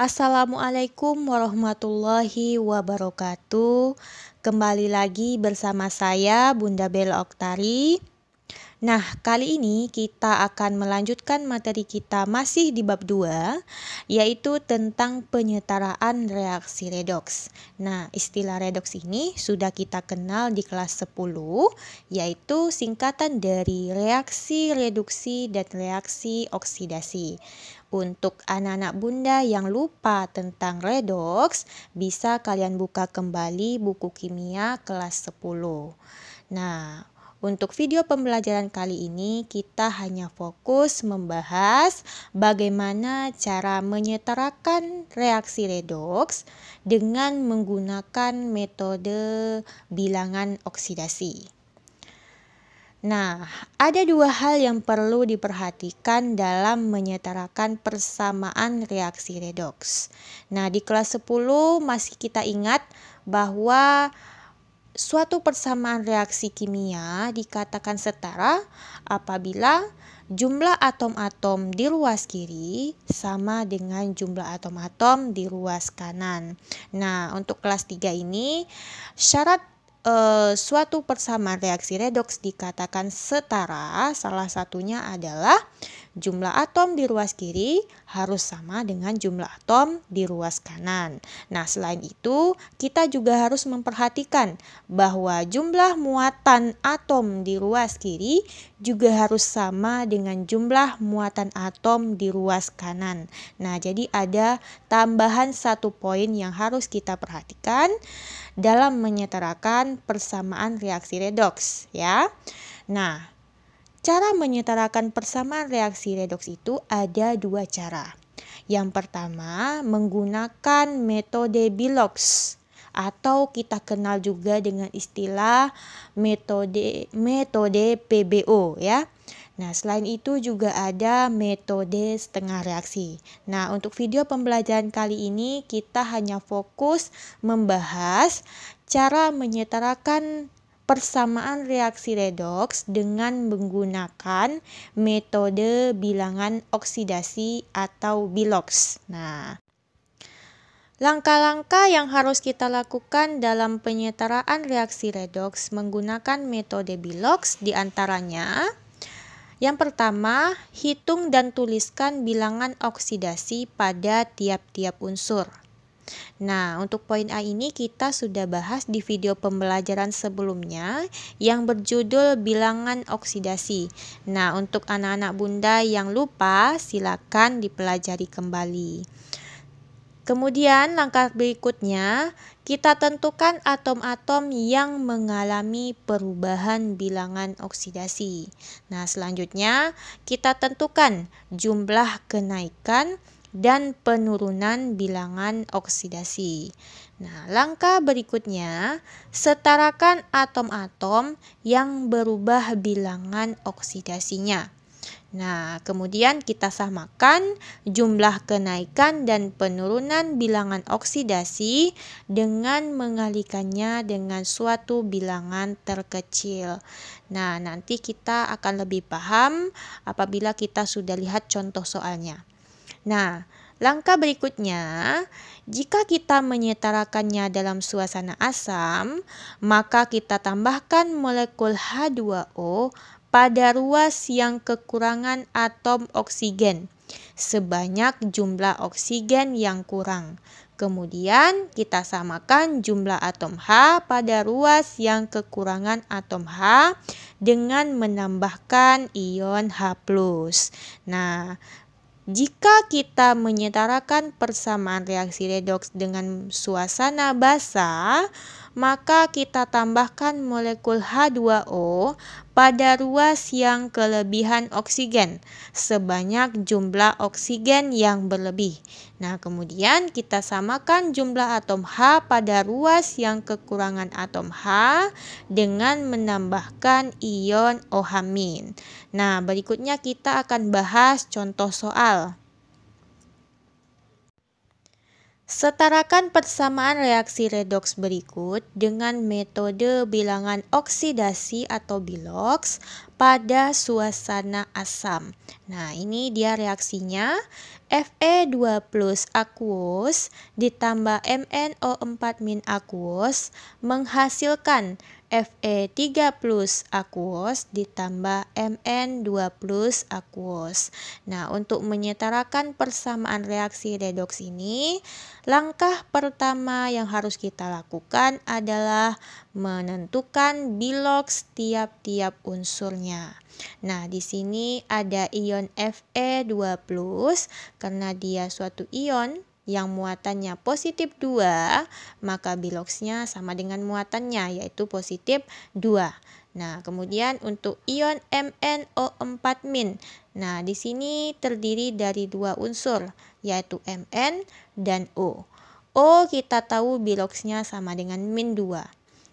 Assalamualaikum warahmatullahi wabarakatuh. Kembali lagi bersama saya Bunda Bella Oktari. Nah, kali ini kita akan melanjutkan materi kita masih di bab 2, yaitu tentang penyetaraan reaksi redoks. Nah, istilah redoks ini sudah kita kenal di kelas 10, yaitu singkatan dari reaksi reduksi dan reaksi oksidasi. Untuk anak-anak Bunda yang lupa tentang redoks, bisa kalian buka kembali buku kimia kelas 10. Nah, untuk video pembelajaran kali ini kita hanya fokus membahas bagaimana cara menyetarakan reaksi redoks dengan menggunakan metode bilangan oksidasi. Nah, ada dua hal yang perlu diperhatikan dalam menyetarakan persamaan reaksi redoks. Nah, di kelas 10 masih kita ingat bahwa suatu persamaan reaksi kimia dikatakan setara apabila jumlah atom-atom di ruas kiri sama dengan jumlah atom-atom di ruas kanan. Nah, untuk kelas 3 ini syarat suatu persamaan reaksi redoks dikatakan setara, salah satunya adalah jumlah atom di ruas kiri harus sama dengan jumlah atom di ruas kanan. Nah, selain itu, kita juga harus memperhatikan bahwa jumlah muatan atom di ruas kiri juga harus sama dengan jumlah muatan atom di ruas kanan. Nah, jadi ada tambahan satu poin yang harus kita perhatikan dalam menyetarakan persamaan reaksi redoks, ya. Nah, cara menyetarakan persamaan reaksi redoks itu ada dua cara. Yang pertama, menggunakan metode Bilox atau kita kenal juga dengan istilah metode PBO, ya. Nah, selain itu juga ada metode setengah reaksi. Nah, untuk video pembelajaran kali ini kita hanya fokus membahas cara menyetarakan persamaan reaksi redoks dengan menggunakan metode bilangan oksidasi atau Bilox. Nah, langkah-langkah yang harus kita lakukan dalam penyetaraan reaksi redoks menggunakan metode Bilox diantaranya: yang pertama, hitung dan tuliskan bilangan oksidasi pada tiap-tiap unsur. Nah, untuk poin A ini kita sudah bahas di video pembelajaran sebelumnya yang berjudul bilangan oksidasi. Nah, untuk anak-anak Bunda yang lupa, silakan dipelajari kembali. Kemudian langkah berikutnya, kita tentukan atom-atom yang mengalami perubahan bilangan oksidasi. Nah, selanjutnya kita tentukan jumlah kenaikan dan penurunan bilangan oksidasi. Nah, langkah berikutnya, setarakan atom-atom yang berubah bilangan oksidasinya. Nah, kemudian kita samakan jumlah kenaikan dan penurunan bilangan oksidasi dengan mengalikannya dengan suatu bilangan terkecil. Nah, nanti kita akan lebih paham apabila kita sudah lihat contoh soalnya. Nah, langkah berikutnya, jika kita menyetarakannya dalam suasana asam, maka kita tambahkan molekul H2O pada ruas yang kekurangan atom oksigen sebanyak jumlah oksigen yang kurang. Kemudian kita samakan jumlah atom H pada ruas yang kekurangan atom H dengan menambahkan ion H+. Nah, jika kita menyetarakan persamaan reaksi redoks dengan suasana basah, maka kita tambahkan molekul H2O pada ruas yang kelebihan oksigen sebanyak jumlah oksigen yang berlebih. Nah, kemudian kita samakan jumlah atom H pada ruas yang kekurangan atom H dengan menambahkan ion OH-. Nah, berikutnya kita akan bahas contoh soal. Setarakan persamaan reaksi redoks berikut dengan metode bilangan oksidasi atau biloks pada suasana asam. Nah, ini dia reaksinya. Fe2 plus aqueous ditambah MnO4- aqueous menghasilkan Fe3 plus aqueous ditambah Mn2 plus aqueous. Nah, untuk menyetarakan persamaan reaksi redoks ini, langkah pertama yang harus kita lakukan adalah menentukan biloks tiap-tiap unsurnya. Nah, di sini ada ion Fe2+, karena dia suatu ion yang muatannya positif 2, maka biloksnya sama dengan muatannya, yaitu positif 2. Nah, kemudian untuk ion MnO4-. Nah, di sini terdiri dari dua unsur, yaitu Mn dan O. O kita tahu biloksnya sama dengan -2.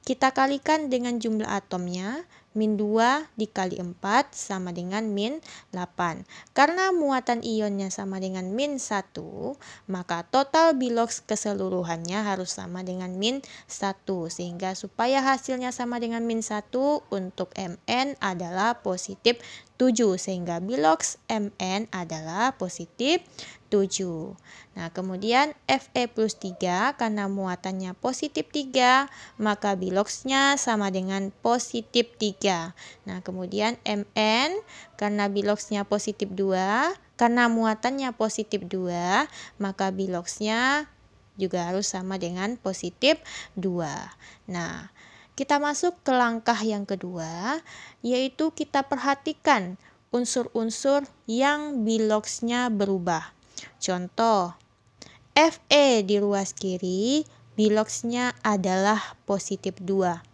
Kita kalikan dengan jumlah atomnya, -2 dikali 4 sama dengan -8. Karena muatan ionnya sama dengan -1, maka total biloks keseluruhannya harus sama dengan -1. Sehingga supaya hasilnya sama dengan -1, untuk Mn adalah positif 7. Sehingga biloks Mn adalah positif 7. Nah, kemudian Fe plus 3 karena muatannya positif 3, maka biloksnya sama dengan positif 3. Nah, kemudian Mn karena biloksnya positif 2, karena muatannya positif 2, maka biloksnya juga harus sama dengan positif 2. Nah, kita masuk ke langkah yang kedua, yaitu kita perhatikan unsur-unsur yang biloksnya berubah. Contoh, Fe di ruas kiri biloksnya adalah positif 2.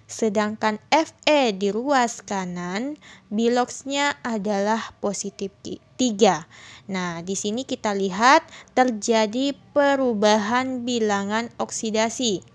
Sedangkan Fe di ruas kanan biloksnya adalah positif 3. Nah, di sini kita lihat terjadi perubahan bilangan oksidasi,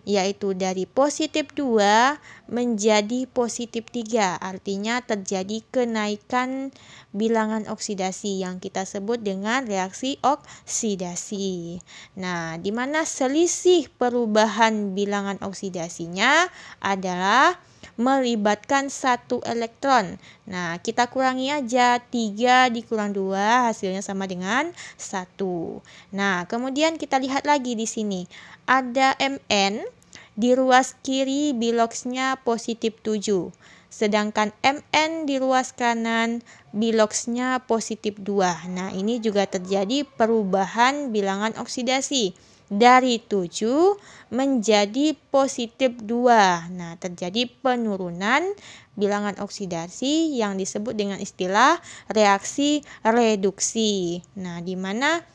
yaitu dari positif 2 menjadi positif 3. Artinya terjadi kenaikan bilangan oksidasi yang kita sebut dengan reaksi oksidasi. Nah, di mana selisih perubahan bilangan oksidasinya adalah melibatkan 1 elektron. Nah, kita kurangi aja, 3 dikurang 2 hasilnya sama dengan 1. Nah, kemudian kita lihat lagi di sini. Ada Mn di ruas kiri biloksnya positif 7. Sedangkan Mn di ruas kanan biloksnya positif 2. Nah, ini juga terjadi perubahan bilangan oksidasi dari 7 menjadi positif 2. Nah, terjadi penurunan bilangan oksidasi yang disebut dengan istilah reaksi reduksi. Nah, di mana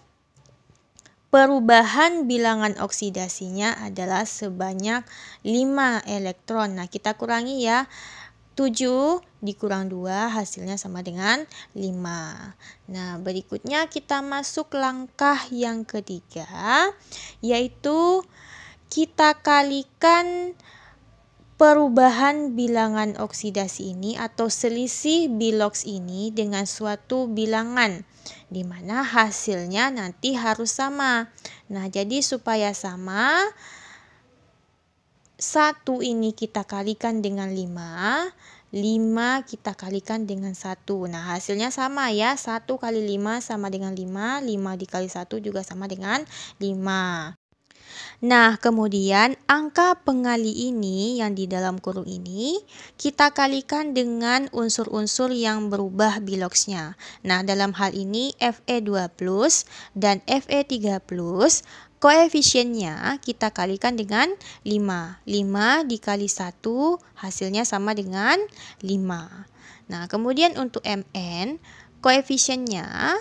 perubahan bilangan oksidasinya adalah sebanyak 5 elektron. Nah, kita kurangi ya. 7 dikurang 2 hasilnya sama dengan 5. Nah, berikutnya kita masuk langkah yang ketiga, yaitu kita kalikan perubahan bilangan oksidasi ini atau selisih biloks ini dengan suatu bilangan, di mana hasilnya nanti harus sama. Nah, jadi supaya sama, 1 ini kita kalikan dengan 5, 5 kita kalikan dengan 1. Nah, hasilnya sama ya, 1 kali 5 sama dengan 5, 5 dikali 1 juga sama dengan 5. Nah, kemudian angka pengali ini yang di dalam kurung ini kita kalikan dengan unsur-unsur yang berubah biloksnya. Nah, dalam hal ini Fe2+ dan Fe3+, koefisiennya kita kalikan dengan 5. 5 dikali 1 hasilnya sama dengan 5. Nah, kemudian untuk Mn, koefisiennya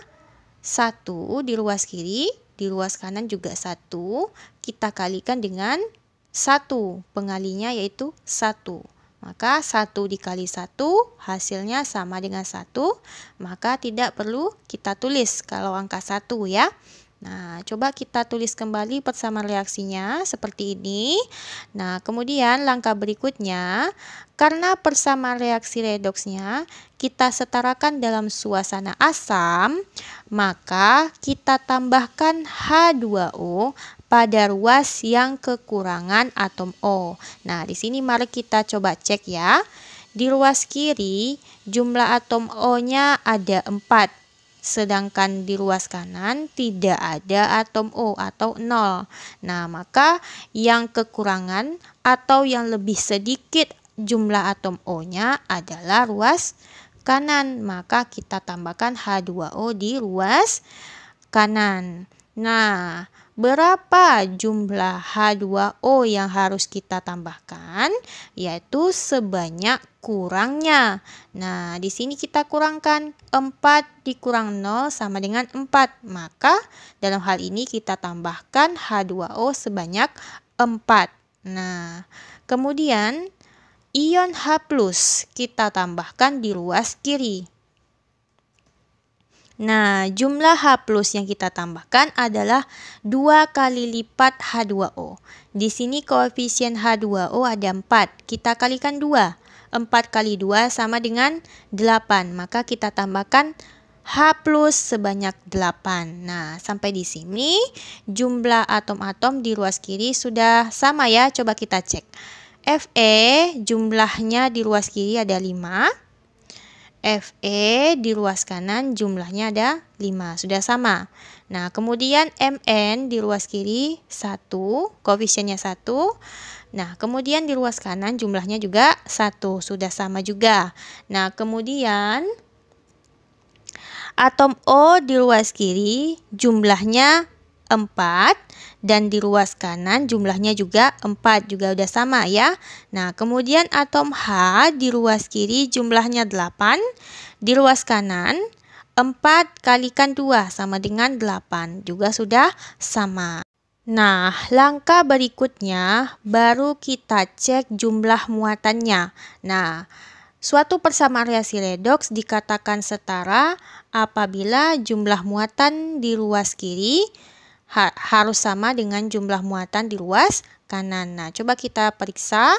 1 di ruas kiri, di ruas kanan juga 1, kita kalikan dengan 1, pengalinya yaitu 1. Maka 1 dikali 1 hasilnya sama dengan 1, maka tidak perlu kita tulis kalau angka 1 ya. Nah, coba kita tulis kembali persamaan reaksinya seperti ini. Nah, kemudian langkah berikutnya, karena persamaan reaksi redoksnya kita setarakan dalam suasana asam, maka kita tambahkan H2O pada ruas yang kekurangan atom O. Nah, di sini mari kita coba cek ya. Di ruas kiri jumlah atom O-nya ada 4, sedangkan di ruas kanan tidak ada atom O atau 0. Nah, maka yang kekurangan atau yang lebih sedikit jumlah atom O-nya adalah ruas kanan. Maka kita tambahkan H2O di ruas kanan. Nah, berapa jumlah H2O yang harus kita tambahkan? Yaitu sebanyak kurangnya. Nah, di sini kita kurangkan 4 dikurang 0 sama dengan 4. Maka dalam hal ini kita tambahkan H2O sebanyak 4. Nah, kemudian ion H+ kita tambahkan di ruas kiri. Nah, jumlah H+ yang kita tambahkan adalah 2 kali lipat H2O. Di sini koefisien H2O ada 4. Kita kalikan 2. 4 kali 2 sama dengan 8. Maka kita tambahkan H+ sebanyak 8. Nah, sampai di sini jumlah atom-atom di ruas kiri sudah sama ya. Coba kita cek. Fe jumlahnya di ruas kiri ada 5. Fe di ruas kanan jumlahnya ada 5, sudah sama. Nah, kemudian Mn di ruas kiri 1, koefisiennya 1. Nah, kemudian di ruas kanan jumlahnya juga 1, sudah sama juga. Nah, kemudian atom O di ruas kiri jumlahnya 4 dan di ruas kanan jumlahnya juga 4, juga udah sama ya. Nah, kemudian atom H di ruas kiri jumlahnya 8, di ruas kanan 4 kalikan 2 sama dengan 8, juga sudah sama. Nah, langkah berikutnya baru kita cek jumlah muatannya. Nah, suatu persamaan reaksi redoks dikatakan setara apabila jumlah muatan di ruas kiri harus sama dengan jumlah muatan di ruas kanan. Nah, coba kita periksa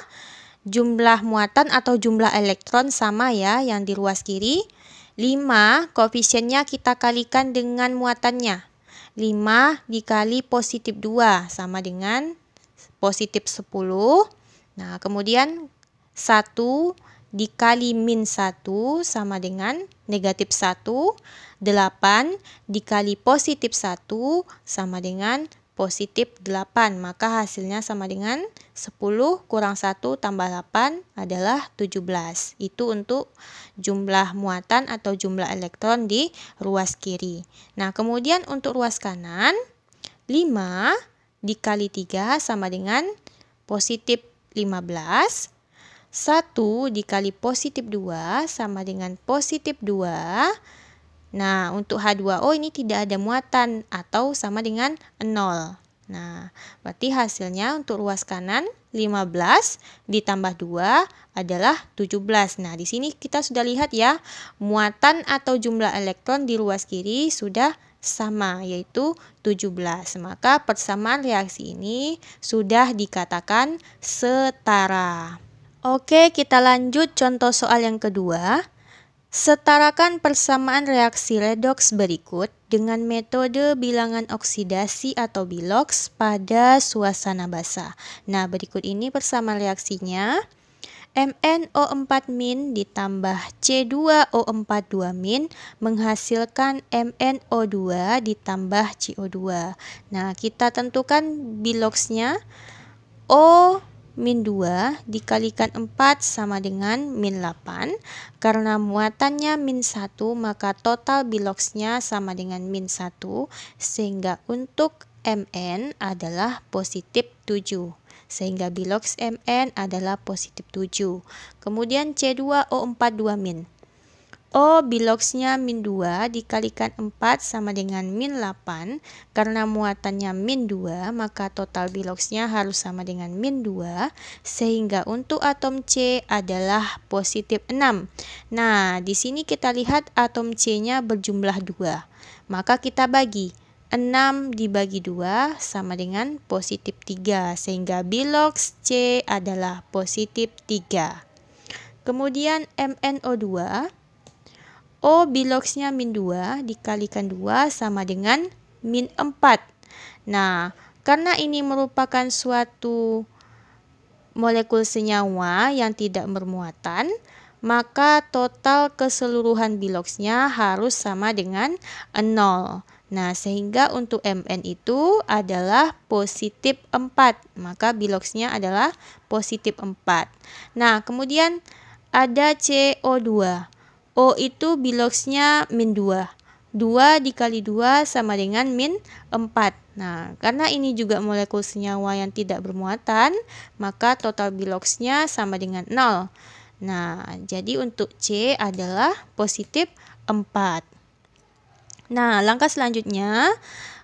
jumlah muatan atau jumlah elektron sama ya yang di ruas kiri. 5 koefisiennya kita kalikan dengan muatannya. 5 dikali positif 2 sama dengan positif 10. Nah, kemudian 1 dikali min 1 sama dengan negatif 1. 8 dikali positif 1 sama dengan positif 8. Maka hasilnya sama dengan 10 kurang 1 tambah 8 adalah 17. Itu untuk jumlah muatan atau jumlah elektron di ruas kiri. Nah, kemudian untuk ruas kanan, 5 dikali 3 sama dengan positif 15. 1 dikali positif 2 sama dengan positif 2. Nah, untuk H2O ini tidak ada muatan atau sama dengan 0. Nah, berarti hasilnya untuk ruas kanan 15 ditambah 2 adalah 17. Nah, di sini kita sudah lihat ya, muatan atau jumlah elektron di ruas kiri sudah sama, yaitu 17. Maka persamaan reaksi ini sudah dikatakan setara. Oke, kita lanjut contoh soal yang kedua. Setarakan persamaan reaksi redoks berikut dengan metode bilangan oksidasi atau biloks pada suasana basah. Nah, berikut ini persamaan reaksinya. MnO4- ditambah C2O42- menghasilkan MnO2 ditambah CO2. Nah, kita tentukan biloksnya. O-2 dikalikan 4 sama dengan min 8. Karena muatannya min 1, maka total biloksnya sama dengan min 1. Sehingga untuk Mn adalah positif 7. Sehingga biloks Mn adalah positif 7. Kemudian C2O42-. O biloksnya min 2 dikalikan 4 sama dengan min 8. Karena muatannya min 2, maka total biloksnya harus sama dengan min 2. Sehingga untuk atom C adalah positif 6. Nah, di sini kita lihat atom C-nya berjumlah 2. Maka kita bagi. 6 dibagi 2 sama dengan positif 3. Sehingga biloks C adalah positif 3. Kemudian MnO2, O biloksnya min 2 dikalikan 2 sama dengan min 4. Nah, karena ini merupakan suatu molekul senyawa yang tidak bermuatan, maka total keseluruhan biloksnya harus sama dengan 0. Nah, sehingga untuk Mn itu adalah positif 4. Maka biloksnya adalah positif 4. Nah, kemudian ada CO2. O itu biloksnya min 2. 2 dikali 2 sama dengan min 4. Nah, karena ini juga molekul senyawa yang tidak bermuatan, maka total biloksnya sama dengan 0. Nah, jadi untuk C adalah positif 4. Nah, langkah selanjutnya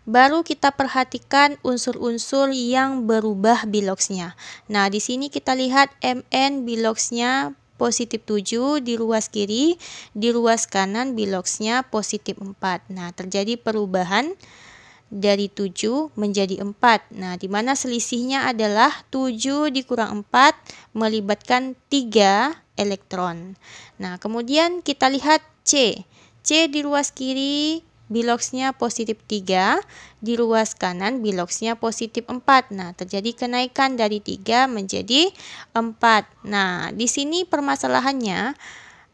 baru kita perhatikan unsur-unsur yang berubah biloksnya. Nah, di sini kita lihat Mn biloksnya positif 7 di ruas kiri, di ruas kanan biloksnya positif 4. Nah, terjadi perubahan dari 7 menjadi 4. Nah, di mana selisihnya adalah 7 dikurang 4 melibatkan 3 elektron. Nah, kemudian kita lihat C. C di ruas kiri biloksnya positif 3, di ruas kanan biloksnya positif 4. Nah, terjadi kenaikan dari 3 menjadi 4. Nah, di sini permasalahannya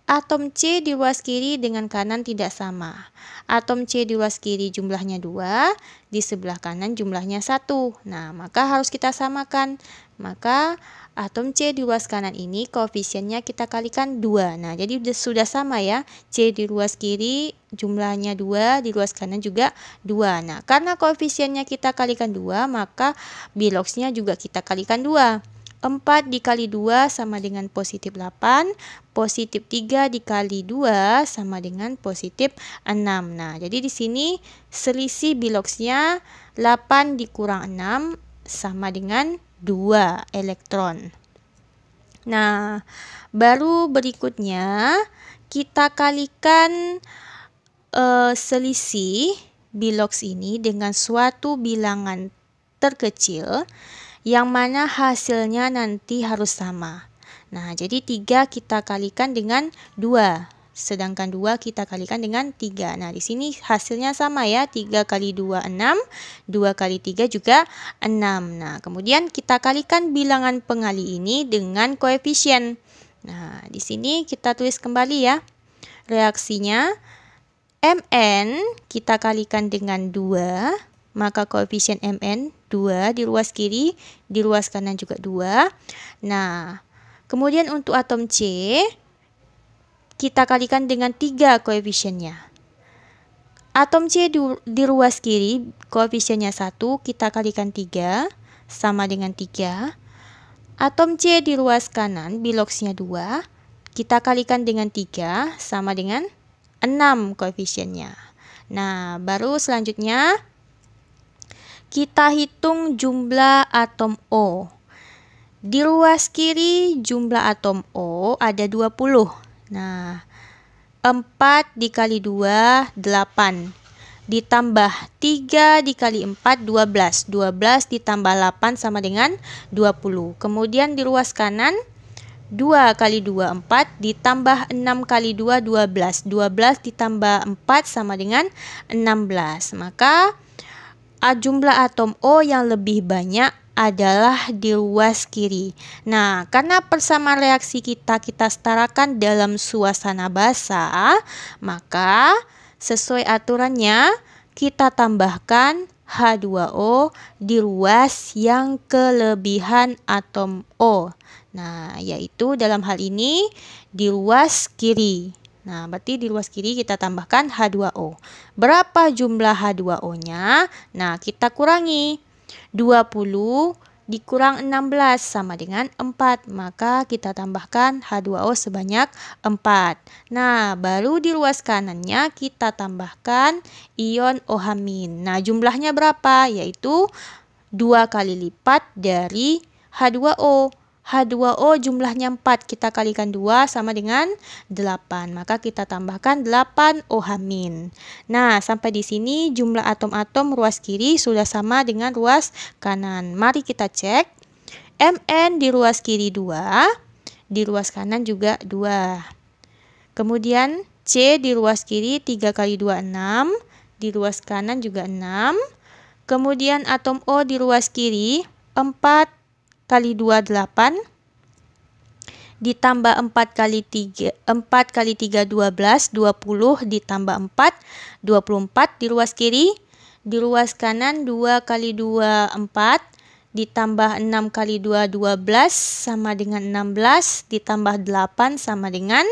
atom C di ruas kiri dengan kanan tidak sama. Atom C di ruas kiri jumlahnya 2, di sebelah kanan jumlahnya 1. Nah, maka harus kita samakan. Maka atom C di ruas kanan ini koefisiennya kita kalikan 2. Nah, jadi sudah sama ya. C di ruas kiri jumlahnya 2, di ruas kanan juga 2. Nah, karena koefisiennya kita kalikan 2, maka biloksnya juga kita kalikan 2. 4 dikali 2 sama dengan positif 8, positif 3 dikali 2 sama dengan positif 6. Nah, jadi di sini selisih biloksnya 8 dikurang 6 sama dengan 2 elektron. Nah, baru berikutnya kita kalikan selisih biloks ini dengan suatu bilangan terkecil yang mana hasilnya nanti harus sama. Nah, jadi 3 kita kalikan dengan 2. Sedangkan 2 kita kalikan dengan 3. Nah, di sini hasilnya sama ya. 3 kali 2, 6. 2 kali 3 juga 6. Nah, kemudian kita kalikan bilangan pengali ini dengan koefisien. Nah, di sini kita tulis kembali ya. Reaksinya Mn kita kalikan dengan 2. Maka koefisien Mn 2 di ruas kiri, di ruas kanan juga 2. Nah, kemudian untuk atom C kita kalikan dengan 3 koefisiennya. Atom C di ruas kiri koefisiennya 1, kita kalikan 3 sama dengan 3. Atom C di ruas kanan biloksnya 2, kita kalikan dengan 3 sama dengan 6 koefisiennya. Nah, baru selanjutnya kita hitung jumlah atom O. Di ruas kiri jumlah atom O ada 20. Nah, 4 dikali 2, 8. Ditambah 3 dikali 4, 12. 12 ditambah 8 sama dengan 20. Kemudian di ruas kanan, 2 kali 2, 4. Ditambah 6 kali 2, 12. 12 ditambah 4 sama dengan 16. Maka jumlah atom O yang lebih banyak adalah di ruas kiri. Nah, karena persamaan reaksi kita setarakan dalam suasana basah, maka sesuai aturannya kita tambahkan H2O di ruas yang kelebihan atom O. Nah, yaitu dalam hal ini di ruas kiri. Nah, berarti di ruas kiri kita tambahkan H2O. Berapa jumlah H2O-nya? Nah, kita kurangi. 20 dikurang 16 sama dengan 4. Maka kita tambahkan H2O sebanyak 4. Nah, baru di ruas kanannya kita tambahkan ion OH-. Nah, jumlahnya berapa? Yaitu 2 kali lipat dari H2O. H2O jumlahnya 4, kita kalikan 2 sama dengan 8. Maka kita tambahkan 8OH-. Nah, sampai di sini jumlah atom-atom ruas kiri sudah sama dengan ruas kanan. Mari kita cek. Mn di ruas kiri 2, di ruas kanan juga 2. Kemudian C di ruas kiri 3 kali 2, 6. Di ruas kanan juga 6. Kemudian atom O di ruas kiri 4 kali 2, 8. Ditambah 4 kali 3, 12, 20. Ditambah 4, 24 di ruas kiri. Di ruas kanan 2 kali 2, 4. Ditambah 6 kali 2, 12 sama dengan 16. Ditambah 8 sama dengan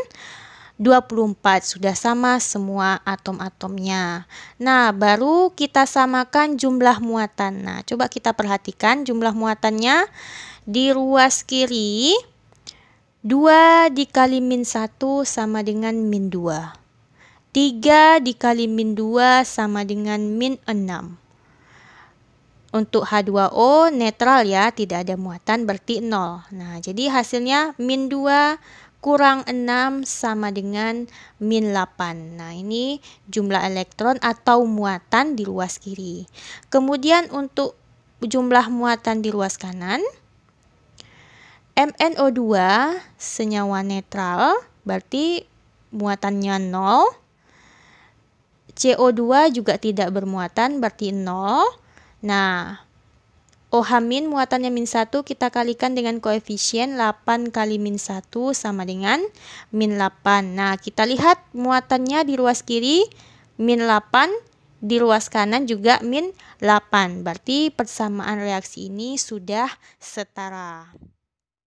24. Sudah sama semua atom-atomnya. Nah, baru kita samakan jumlah muatan. Nah, coba kita perhatikan jumlah muatannya. Di ruas kiri 2 dikali min 1 sama dengan min 2. 3 dikali min 2 sama dengan min 6. Untuk H2O netral ya, tidak ada muatan, berarti 0. Nah, jadi hasilnya min 2 kurang 6 sama dengan min 8. Nah, ini jumlah elektron atau muatan di ruas kiri. Kemudian untuk jumlah muatan di ruas kanan, MnO2 senyawa netral, berarti muatannya 0. CO2 juga tidak bermuatan, berarti 0. Nah, OH- muatannya min 1, kita kalikan dengan koefisien 8 kali min 1 sama dengan min 8. Nah, kita lihat muatannya di ruas kiri min 8, di ruas kanan juga min 8. Berarti persamaan reaksi ini sudah setara.